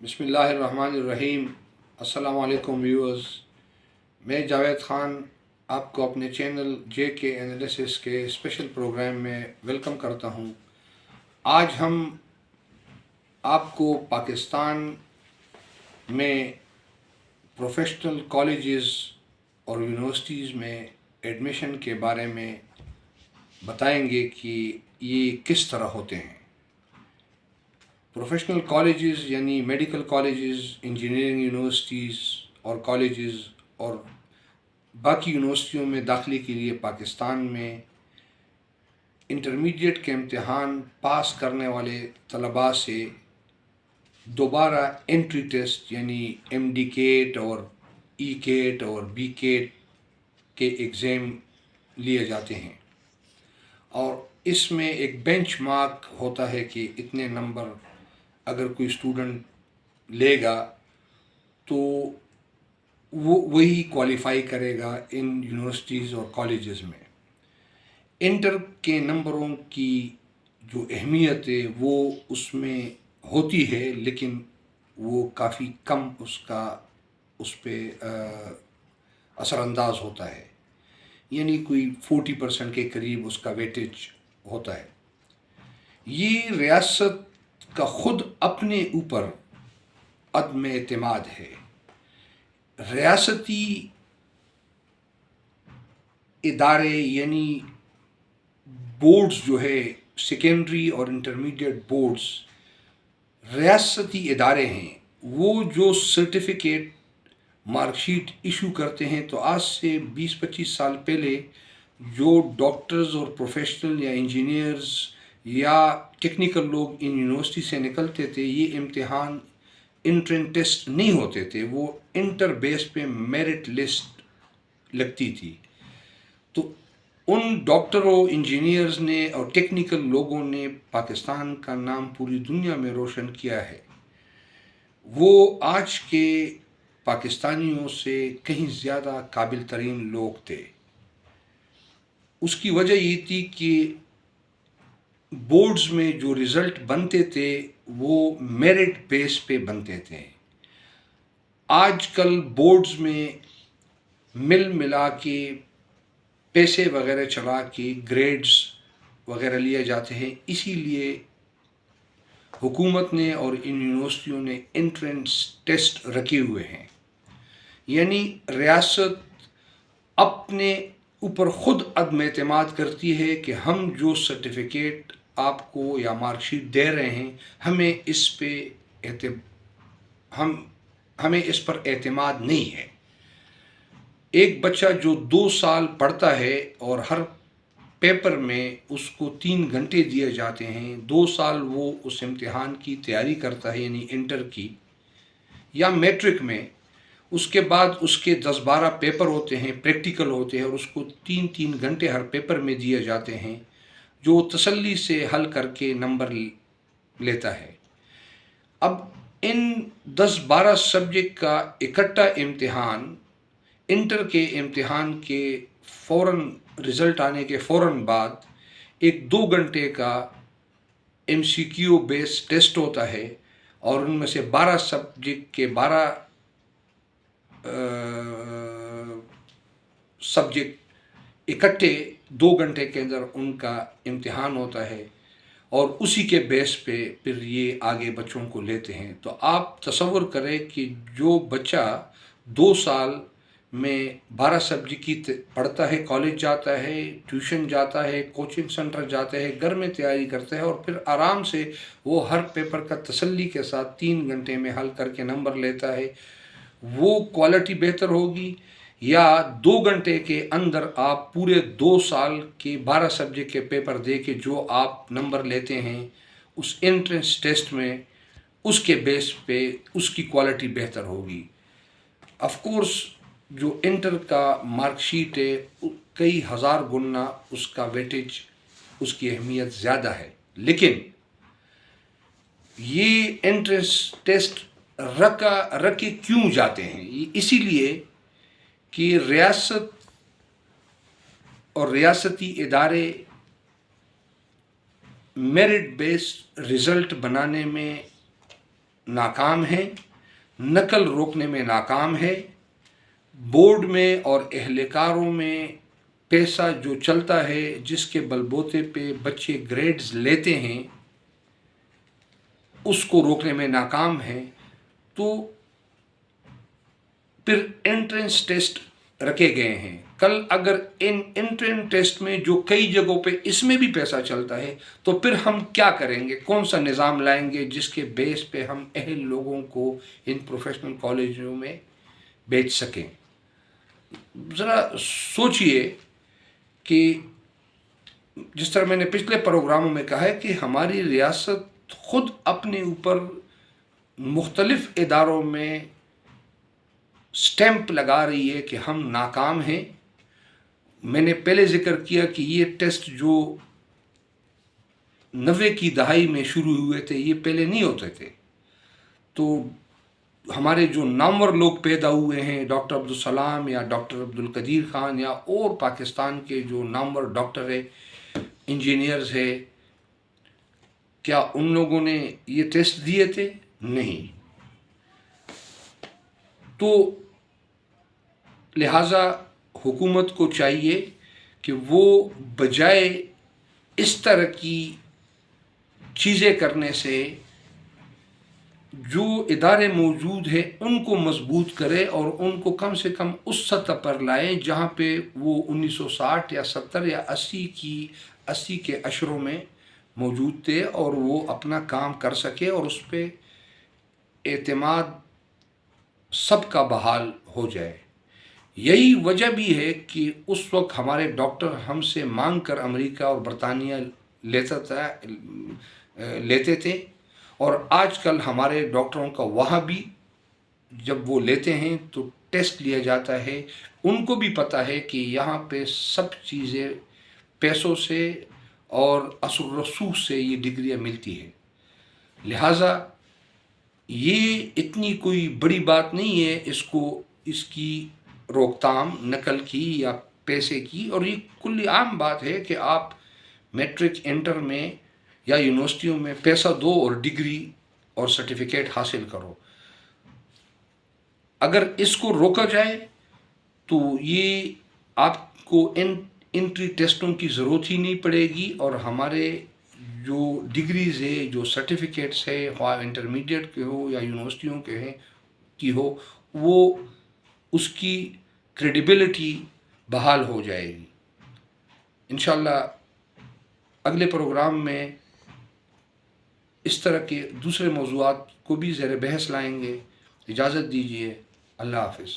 بسم اللہ الرحمن الرحیم۔ السلام علیکم ویورز، میں جاوید خان آپ کو اپنے چینل جے کے انالیسس کے اسپیشل پروگرام میں ویلکم کرتا ہوں۔ آج ہم آپ کو پاکستان میں پروفیشنل کالجز اور یونیورسٹیز میں ایڈمیشن کے بارے میں بتائیں گے کہ یہ کس طرح ہوتے ہیں۔ پروفیشنل کالجز یعنی میڈیکل کالجز، انجینئرنگ یونیورسٹیز اور کالجز اور باقی یونیورسٹیوں میں داخلے کے لیے پاکستان میں انٹرمیڈیٹ کے امتحان پاس کرنے والے طلباء سے دوبارہ انٹری ٹیسٹ یعنی ایم ڈی کیٹ اور ای کیٹ اور بی کیٹ کے ایگزام لیے جاتے ہیں، اور اس میں ایک بینچ مارک ہوتا ہے کہ اتنے نمبر اگر کوئی اسٹوڈنٹ لے گا تو وہ وہی کوالیفائی کرے گا ان یونیورسٹیز اور کالجز میں۔ انٹر کے نمبروں کی جو اہمیت ہے وہ اس میں ہوتی ہے، لیکن وہ کافی کم اس پہ اثر انداز ہوتا ہے، یعنی کوئی 40% کے قریب اس کا ویٹیج ہوتا ہے۔ یہ ریاست کا خود اپنے اوپر عدم اعتماد ہے۔ ریاستی ادارے یعنی بورڈز جو ہے، سیکنڈری اور انٹرمیڈیٹ بورڈز ریاستی ادارے ہیں۔ وہ جو سرٹیفکیٹ مارک شیٹ ایشو کرتے ہیں، تو آج سے 20-25 سال پہلے جو ڈاکٹرز اور پروفیشنل یا انجینئرز یا ٹیکنیکل لوگ ان یونیورسٹی سے نکلتے تھے، یہ امتحان انٹرنس ٹیسٹ نہیں ہوتے تھے، وہ انٹر بیس پہ میرٹ لسٹ لگتی تھی۔ تو ان ڈاکٹروں، انجینئرز نے اور ٹیکنیکل لوگوں نے پاکستان کا نام پوری دنیا میں روشن کیا ہے۔ وہ آج کے پاکستانیوں سے کہیں زیادہ قابل ترین لوگ تھے۔ اس کی وجہ یہ تھی کہ بورڈز میں جو رزلٹ بنتے تھے وہ میرٹ بیس پہ بنتے تھے۔ آج کل بورڈز میں ملا کے پیسے وغیرہ چلا کے گریڈز وغیرہ لیے جاتے ہیں، اسی لیے حکومت نے اور ان یونیورسٹیوں نے انٹرنس ٹیسٹ رکھے ہوئے ہیں، یعنی ریاست اپنے اوپر خود عدم اعتماد کرتی ہے کہ ہم جو سرٹیفکیٹ آپ کو یا مارک شیٹ دے رہے ہیں، ہمیں اس پر اعتماد نہیں ہے۔ ایک بچہ جو 2 سال پڑھتا ہے اور ہر پیپر میں اس کو 3 گھنٹے دیے جاتے ہیں، 2 سال وہ اس امتحان کی تیاری کرتا ہے یعنی انٹر کی یا میٹرک میں، اس کے بعد اس کے 10-12 پیپر ہوتے ہیں، پریکٹیکل ہوتے ہیں، اور اس کو 3 گھنٹے ہر پیپر میں دیے جاتے ہیں، جو تسلی سے حل کر کے نمبر لیتا ہے۔ اب ان 10-12 سبجیکٹ کا اکٹھا امتحان انٹر کے امتحان کے فوراً رزلٹ آنے کے فوراً بعد ایک 2 گھنٹے کا ایم سی کیو بیس ٹیسٹ ہوتا ہے، اور ان میں سے 12 سبجیکٹ کے 12 سبجیکٹ اکٹھے 2 گھنٹے کے اندر ان کا امتحان ہوتا ہے، اور اسی کے بیس پہ پھر یہ آگے بچوں کو لیتے ہیں۔ تو آپ تصور کریں کہ جو بچہ 2 سال میں 12 سبجیکٹ کی پڑھتا ہے، کالج جاتا ہے، ٹیوشن جاتا ہے، کوچنگ سینٹر جاتا ہے، گھر میں تیاری کرتا ہے، اور پھر آرام سے وہ ہر پیپر کا تسلی کے ساتھ 3 گھنٹے میں حل کر کے نمبر لیتا ہے، وہ کوالٹی بہتر ہوگی یا 2 گھنٹے کے اندر آپ پورے 2 سال کے 12 سبجیکٹ کے پیپر دے کے جو آپ نمبر لیتے ہیں اس انٹرنس ٹیسٹ میں، اس کے بیس پہ اس کی کوالٹی بہتر ہوگی۔ آف کورس جو انٹر کا مارک شیٹ ہے کئی ہزار گنا اس کا ویٹیج، اس کی اہمیت زیادہ ہے، لیکن یہ انٹرنس ٹیسٹ رکھے کیوں جاتے ہیں؟ یہ اسی لیے کہ ریاست اور ریاستی ادارے میرٹ بیس رزلٹ بنانے میں ناکام ہیں، نقل روکنے میں ناکام ہے، بورڈ میں اور اہلکاروں میں پیسہ جو چلتا ہے جس کے بل بوتے پہ بچے گریڈز لیتے ہیں اس کو روکنے میں ناکام ہے، تو پھر انٹرنس ٹیسٹ رکھے گئے ہیں۔ کل اگر ان انٹرنس ٹیسٹ میں جو کئی جگہوں پہ اس میں بھی پیسہ چلتا ہے تو پھر ہم کیا کریں گے؟ کون سا نظام لائیں گے جس کے بیس پہ ہم اہل لوگوں کو ان پروفیشنل کالجوں میں بیچ سکیں؟ ذرا سوچئے کہ جس طرح میں نے پچھلے پروگراموں میں کہا ہے کہ ہماری ریاست خود اپنے اوپر مختلف اداروں میں سٹیمپ لگا رہی ہے کہ ہم ناکام ہیں۔ میں نے پہلے ذکر کیا کہ یہ ٹیسٹ جو 90 کی دہائی میں شروع ہوئے تھے یہ پہلے نہیں ہوتے تھے، تو ہمارے جو نامور لوگ پیدا ہوئے ہیں، ڈاکٹر عبدالسلام یا ڈاکٹر عبدالقدیر خان یا اور پاکستان کے جو نامور ڈاکٹر ہے، انجینئرز ہے، کیا ان لوگوں نے یہ ٹیسٹ دیے تھے؟ نہیں۔ تو لہٰذا حکومت کو چاہیے کہ وہ بجائے اس طرح کی چیزیں کرنے سے جو ادارے موجود ہیں ان کو مضبوط کرے اور ان کو کم سے کم اس سطح پر لائیں جہاں پہ وہ 1960 یا 70 یا 80 کے عشروں میں موجود تھے اور وہ اپنا کام کر سکے اور اس پہ اعتماد سب کا بحال ہو جائے۔ یہی وجہ بھی ہے کہ اس وقت ہمارے ڈاکٹر ہم سے مانگ کر امریکہ اور برطانیہ لیتے تھے، اور آج کل ہمارے ڈاکٹروں کا وہاں بھی جب وہ لیتے ہیں تو ٹیسٹ لیا جاتا ہے۔ ان کو بھی پتہ ہے کہ یہاں پہ سب چیزیں پیسوں سے اور اثر و رسوخ سے یہ ڈگریاں ملتی ہیں، لہٰذا یہ اتنی کوئی بڑی بات نہیں ہے اس کی روک تھام نقل کی یا پیسے کی، اور یہ کلی عام بات ہے کہ آپ میٹرک انٹر میں یا یونیورسٹیوں میں پیسہ دو اور ڈگری اور سرٹیفکیٹ حاصل کرو۔ اگر اس کو روکا جائے تو یہ آپ کو انٹری ٹیسٹوں کی ضرورت ہی نہیں پڑے گی، اور ہمارے جو ڈگریز ہے، جو سرٹیفکیٹس ہے، خواہ انٹرمیڈیٹ کے ہو یا یونیورسٹیوں کے ہیں کی ہو، وہ اس کی کریڈیبلٹی بحال ہو جائے گی۔ انشاءاللہ اگلے پروگرام میں اس طرح کے دوسرے موضوعات کو بھی زیر بحث لائیں گے۔ اجازت دیجیے، اللہ حافظ۔